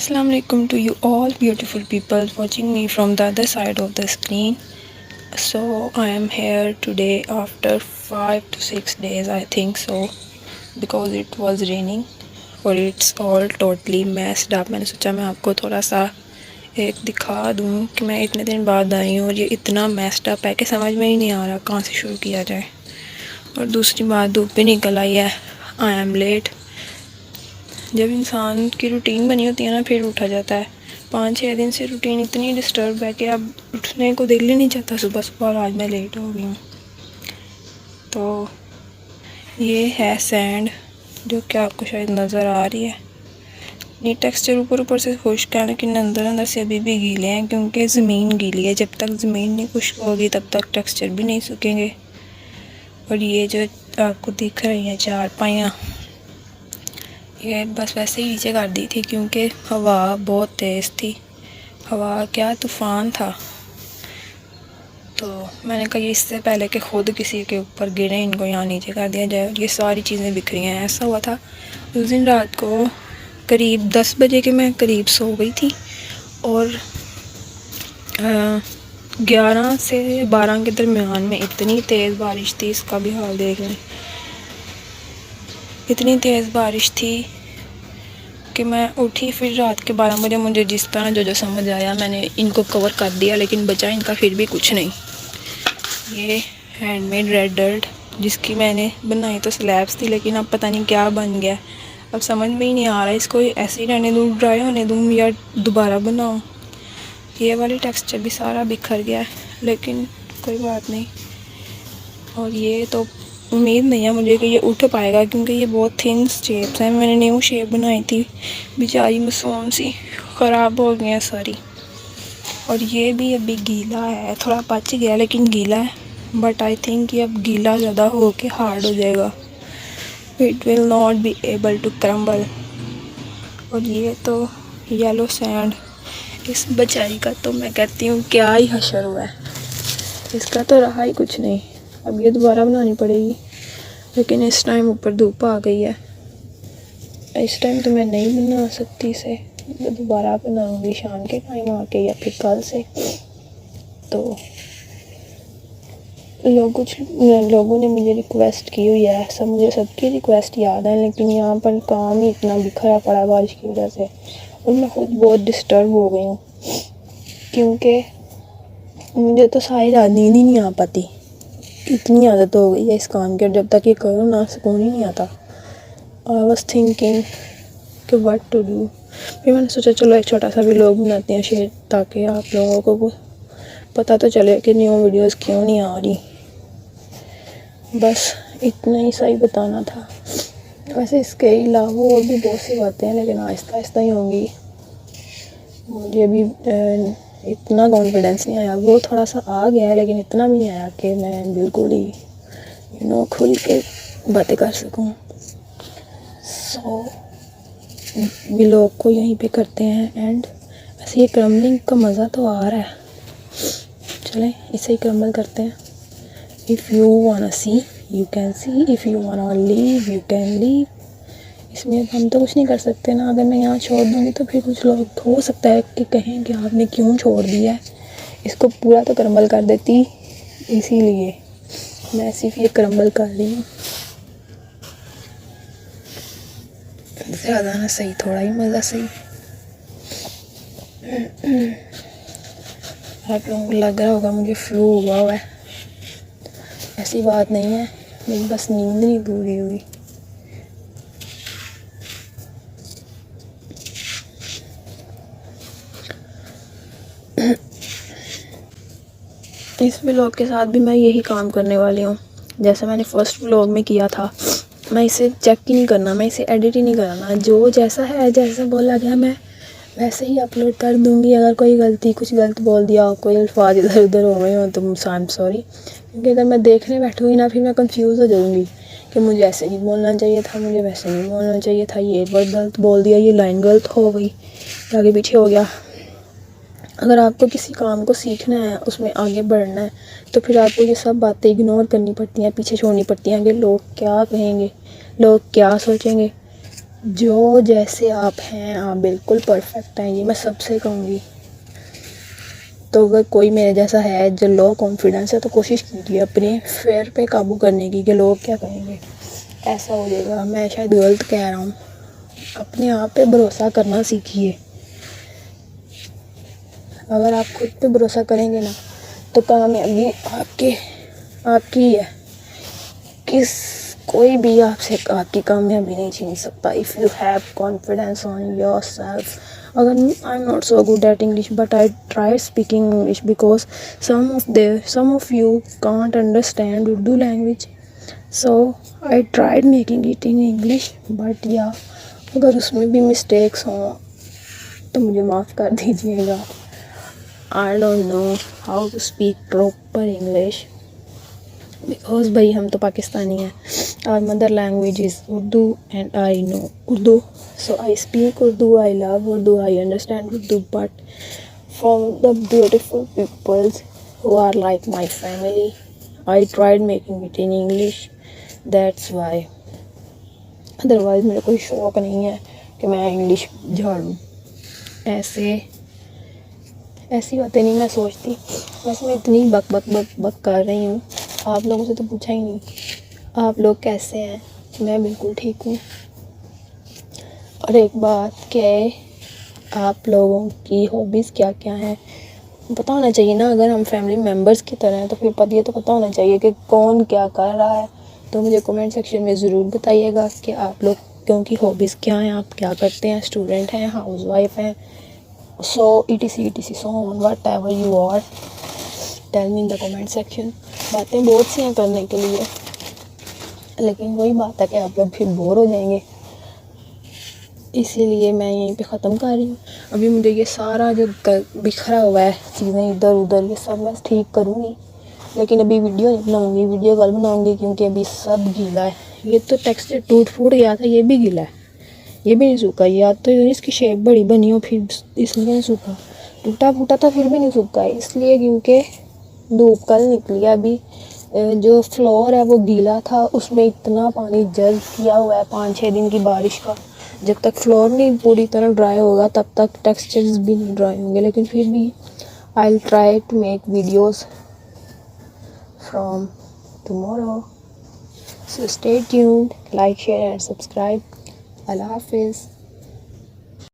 Assalamu alaikum to you all beautiful people watching me from the other side of the screen. So I am here today after 5 to 6 days, I think so, because it was raining और it's all totally messed up. मैंने सोचा मैं आपको थोड़ा सा एक दिखा दूँ कि मैं इतने दिन बाद आई हूँ और ये इतना messed up है कि समझ में ही नहीं आ रहा कहाँ से शुरू किया जाए। और दूसरी बात, धूप भी निकल आई है, आई एम लेट। जब इंसान की रूटीन बनी होती है ना, फिर उठा जाता है। 5-6 दिन से रूटीन इतनी डिस्टर्ब है कि अब उठने को दिल ही नहीं चाहता सुबह सुबह, और आज मैं लेट हो गई हूँ। तो ये है सैंड, जो कि आपको शायद नज़र आ रही है। ये टेक्सचर ऊपर ऊपर से खुश्क है, लेकिन अंदर अंदर से अभी भी गीले हैं, क्योंकि ज़मीन गीली है। जब तक ज़मीन नहीं खुश्क होगी तब तक टेक्सचर भी नहीं सूखेंगे। और ये जो आपको दिख रही है चारपाइयाँ, ये बस वैसे ही नीचे कर दी थी क्योंकि हवा बहुत तेज़ थी। हवा क्या, तूफ़ान था। तो मैंने कहा इससे पहले कि ख़ुद किसी के ऊपर गिरे, इनको यहाँ नीचे कर दिया जाए। ये सारी चीज़ें बिखरी हैं। ऐसा हुआ था उस दिन रात को करीब 10 बजे के मैं करीब सो गई थी, और 11 से 12 के दरमियान में इतनी तेज़ बारिश थी, इसका भी हाल देख लें। इतनी तेज़ बारिश थी कि मैं उठी, फिर रात के 12 बजे मुझे जिस तरह जो समझ आया मैंने इनको कवर कर दिया, लेकिन बचा इनका फिर भी कुछ नहीं। ये हैंडमेड रेड डर्ट, जिसकी मैंने बनाई तो स्लैब्स थी, लेकिन अब पता नहीं क्या बन गया। अब समझ में ही नहीं आ रहा इसको ऐसे ही रहने दूँ, ड्राई होने दूँ, या दोबारा बनाऊँ। ये वाली टेक्सचर भी सारा बिखर गया है, लेकिन कोई बात नहीं। और ये तो उम्मीद नहीं है मुझे कि ये उठ पाएगा, क्योंकि ये बहुत थिन शेप्स हैं। मैंने न्यू शेप बनाई थी, बेचारी मासूम सी ख़राब हो गई है सारी। और ये भी अभी गीला है, थोड़ा पच गया लेकिन गीला है। बट आई थिंक ये अब गीला ज़्यादा हो के हार्ड हो जाएगा, it will not be able to crumble. और ये तो येलो सैंड, इस बेचारी का तो मैं कहती हूँ क्या ही हशर हुआ है, इसका तो रहा ही कुछ नहीं। अब ये दोबारा बनानी पड़ेगी, लेकिन इस टाइम ऊपर धूप आ गई है। इस टाइम तो मैं नहीं बना सकती इसे, तो दोबारा बनाऊंगी शाम के टाइम आके या फिर कल से। तो कुछ लोगों ने मुझे रिक्वेस्ट की हुई है, सब मुझे सबकी रिक्वेस्ट याद है, लेकिन यहाँ पर काम ही इतना बिखरा पड़ा है बारिश की वजह से, और मैं खुद बहुत डिस्टर्ब हो गई हूँ, क्योंकि मुझे तो सारी रात नींद ही नहीं आ पाती। इतनी आदत हो गई है इस काम की, और जब तक ये करो ना सुकून ही नहीं आता। आई वॉज थिंकिंग कि व्हाट टू डू। फिर मैंने सोचा चलो एक छोटा सा व्लॉग बनाते हैं शेयर, ताकि आप लोगों को पता तो चले कि न्यू वीडियोस क्यों नहीं आ रही। बस इतना ही सही बताना था। वैसे इसके अलावा और भी बहुत सी बातें हैं, लेकिन आहिस्ता आहिस्ता ही होंगी। मुझे अभी इतना कॉन्फिडेंस नहीं आया, वो थोड़ा सा आ गया है, लेकिन इतना भी नहीं आया कि मैं बिल्कुल ही खुल के बातें कर सकूं। सो व्लॉग को यहीं पे करते हैं एंड। वैसे ये क्रम्बलिंग का मज़ा तो आ रहा है, चलें इसे ही क्रम्बल करते हैं। If you wanna see you can see, if you wanna leave you can leave. इसमें अब हम तो कुछ नहीं कर सकते ना। अगर मैं यहाँ छोड़ दूँगी तो फिर कुछ लोग हो सकता है कि कहें कि आपने क्यों छोड़ दिया है, इसको पूरा तो क्रम्बल कर देती। इसीलिए मैं सिर्फ ये क्रम्बल कर रही हूँ, ज़्यादा ना सही, थोड़ा ही मज़ा सही। आप लोगों को लग रहा होगा मुझे फ्लू हुआ है, ऐसी बात नहीं है, मेरी बस नींद नहीं पूरी हुई। इस व्लॉग के साथ भी मैं यही काम करने वाली हूँ, जैसे मैंने फर्स्ट व्लॉग में किया था। मैं इसे चेक ही नहीं करना, मैं इसे एडिट ही नहीं करना, जो जैसा है जैसा बोला गया मैं वैसे ही अपलोड कर दूँगी। अगर कोई गलती, कुछ गलत बोल दिया, कोई अल्फाज इधर उधर हो गए हो तो आई एम सॉरी। क्योंकि अगर मैं देखने बैठूँगी ना, फिर मैं कंफ्यूज हो जाऊँगी कि मुझे ऐसे नहीं बोलना चाहिए था, मुझे वैसे नहीं बोलना चाहिए था, ये वर्ड गलत बोल दिया, ये लाइन गलत हो गई, आगे पीछे हो गया। अगर आपको किसी काम को सीखना है, उसमें आगे बढ़ना है, तो फिर आपको ये सब बातें इग्नोर करनी पड़ती हैं, पीछे छोड़नी पड़ती हैं कि लोग क्या कहेंगे, लोग क्या सोचेंगे। जो जैसे आप हैं आप बिल्कुल परफेक्ट हैं, ये मैं सबसे कहूँगी। तो अगर कोई मेरे जैसा है जो लो कॉन्फिडेंस है तो कोशिश कीजिए अपने फेयर पे काबू करने की, कि लोग क्या कहेंगे, ऐसा हो जाएगा। मैं शायद गलत कह रहा हूँ, अपने आप पे भरोसा करना सीखिए। अगर आप खुद पे भरोसा करेंगे ना तो कामयाबी आपकी है। कोई भी आपसे आपकी कामयाबी नहीं छीन सकता। If you have confidence on your self. अगर I am not so good at English but I try speaking English because some of you can't understand Urdu language, so I tried making it in English, but yeah, अगर उसमें भी mistakes हों तो मुझे माफ़ कर दीजिएगा। I don't know how to speak proper English because भाई हम तो पाकिस्तानी हैं। Our mother language is Urdu and I know Urdu, so I speak Urdu, I love Urdu, I understand Urdu, but from the beautiful peoples who are like my family, I tried making it in English, that's why। Otherwise मेरा कोई शौक़ नहीं है कि मैं English झाड़ूँ। ऐसी बातें नहीं मैं सोचती। वैसे मैं इतनी बक कर रही हूँ, आप लोगों से तो पूछा ही नहीं आप लोग कैसे हैं। मैं बिल्कुल ठीक हूँ। और एक बात कि आप लोगों की हॉबीज़ क्या क्या हैं पता होना चाहिए ना। अगर हम फैमिली मेम्बर्स की तरह हैं तो फिर पता होना चाहिए कि कौन क्या कर रहा है। तो मुझे कमेंट सेक्शन में ज़रूर बताइएगा कि आप लोगों की हॉबीज़ क्या हैं, आप क्या करते हैं, स्टूडेंट हैं, हाउसवाइफ हैं, so etc so on whatever you are, tell me in the comment section। बातें बहुत सी हैं करने के लिए, लेकिन वही बात है कि आप लोग फिर बोर हो जाएंगे, इसीलिए मैं यहीं पे ख़त्म कर रही हूँ। अभी मुझे ये सारा जो बिखरा हुआ है चीज़ें इधर उधर ये सब मैं ठीक करूँगी, लेकिन अभी वीडियो नहीं बनाऊँगी, वीडियो कल बनाऊँगी क्योंकि अभी सब गीला है। ये तो टेक्सचर टूट फूट गया था, ये भी गीला है, ये भी नहीं सूखा। या तो इसकी शेप बड़ी बनी हो फिर इसलिए नहीं सूखा, टूटा फूटा था फिर भी नहीं सूखा इसलिए क्योंकि धूप कल निकली है। अभी जो फ्लोर है वो गीला था, उसमें इतना पानी जज़्ब किया हुआ है 5-6 दिन की बारिश का। जब तक फ्लोर नहीं पूरी तरह ड्राई होगा तब तक टेक्सचर्स भी नहीं ड्राई होंगे। लेकिन फिर भी I will try to make videos from tomorrow, so stay tuned, like share and subscribe. अल्लाह हाफिज़।